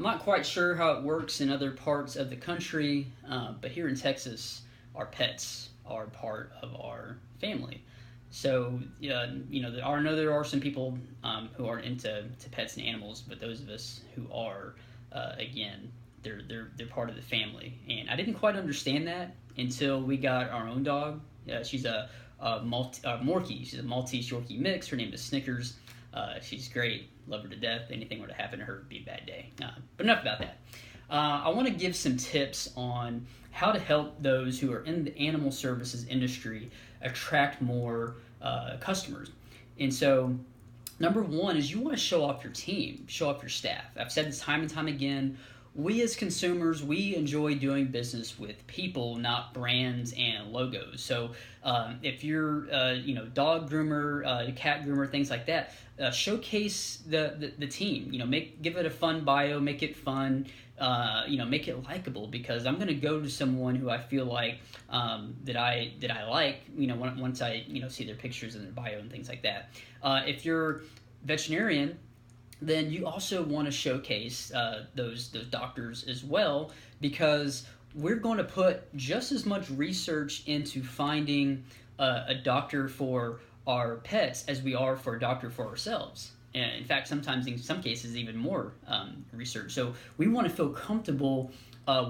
I'm not quite sure how it works in other parts of the country, but here in Texas, our pets are part of our family. So, I know there are some people who aren't into pets and animals, but those of us who are, again, they're part of the family. And I didn't quite understand that until we got our own dog. She's a Morkie. She's a Maltese Yorkie mix. Her name is Snickers. She's great. Love her to death. Anything were to happen to her, it'd be a bad day. But enough about that. I want to give some tips on how to help those who are in the animal services industry attract more customers. And so, number one is you want to show off your team, show off your staff. I've said this time and time again. We as consumers, we enjoy doing business with people, not brands and logos. So if you're, dog groomer, cat groomer, things like that, showcase the team. Give it a fun bio, make it fun. Make it likable, because I'm going to go to someone who I feel like that I like. Once I see their pictures and their bio and things like that. If you're veterinarian, then you also want to showcase those doctors as well, because we're going to put just as much research into finding a doctor for our pets as we are for a doctor for ourselves. And in fact, sometimes in some cases even more research. So we want to feel comfortable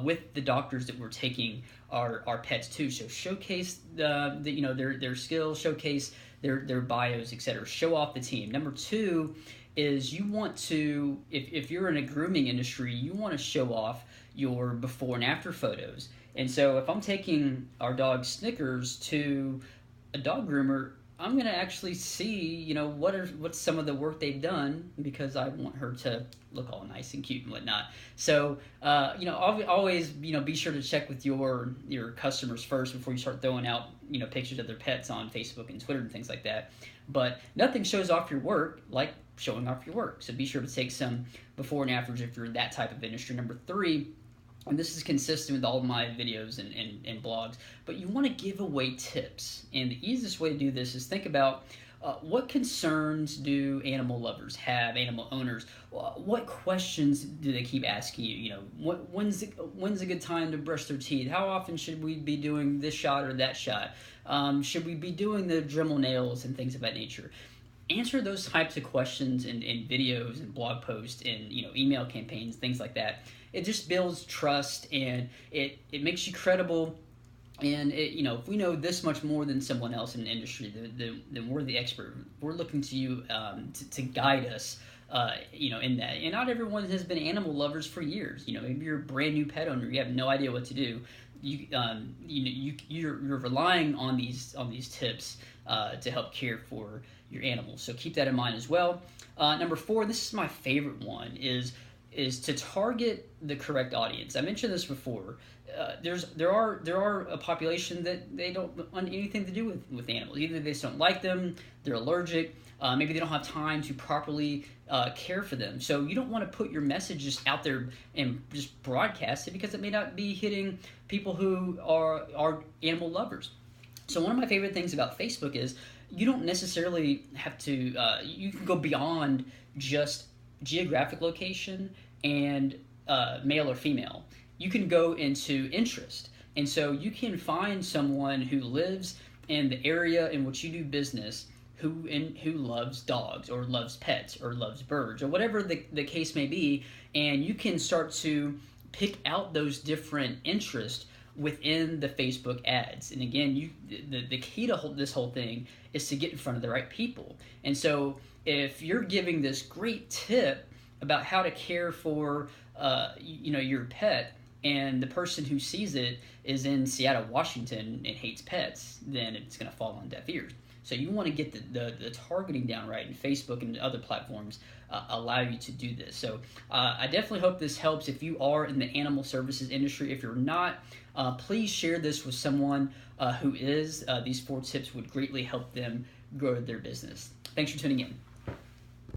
with the doctors that we're taking our pets to. So showcase their skills, showcase their bios, etc. Show off the team. Number two is you want to, if you're in a grooming industry, you want to show off your before and after photos. And so if I'm taking our dog Snickers to a dog groomer, I'm going to actually see, what's some of the work they've done, because I want her to look all nice and cute and whatnot. So, always, be sure to check with your customers first before you start throwing out, pictures of their pets on Facebook and Twitter and things like that. But nothing shows off your work like showing off your work. So be sure to take some before and afters if you're in that type of industry. Number three, and this is consistent with all of my videos and blogs, but you want to give away tips. And the easiest way to do this is think about what concerns do animal lovers have, animal owners? What questions do they keep asking you? When's a good time to brush their teeth? How often should we be doing this shot or that shot? Should we be doing the Dremel nails and things of that nature? Answer those types of questions in videos and blog posts and email campaigns, things like that. It just builds trust, and it makes you credible. And if we know this much more than someone else in the industry, then we're the expert. We're looking to you to guide us, in that. And not everyone has been animal lovers for years. Maybe you're a brand new pet owner, you have no idea what to do. You're relying on these tips to help care for your animals. So keep that in mind as well. Number four, this is my favorite one, is to target the correct audience. I mentioned this before. There are a population that they don't want anything to do with animals. Either they just don't like them, they're allergic, maybe they don't have time to properly care for them. So you don't want to put your messages out there and just broadcast it, because it may not be hitting people who are animal lovers. So one of my favorite things about Facebook is you don't necessarily have to, you can go beyond just geographic location and male or female. You can go into interest. And so you can find someone who lives in the area in which you do business who loves dogs or loves pets or loves birds or whatever the case may be, and you can start to pick out those different interests within the Facebook ads. And again, the key to this whole thing is to get in front of the right people. And so if you're giving this great tip about how to care for your pet, and the person who sees it is in Seattle, Washington, and hates pets, then it's going to fall on deaf ears. So you want to get the targeting down right, and Facebook and other platforms allow you to do this. So I definitely hope this helps if you are in the animal services industry. If you're not, please share this with someone who is. These 4 tips would greatly help them grow their business. Thanks for tuning in.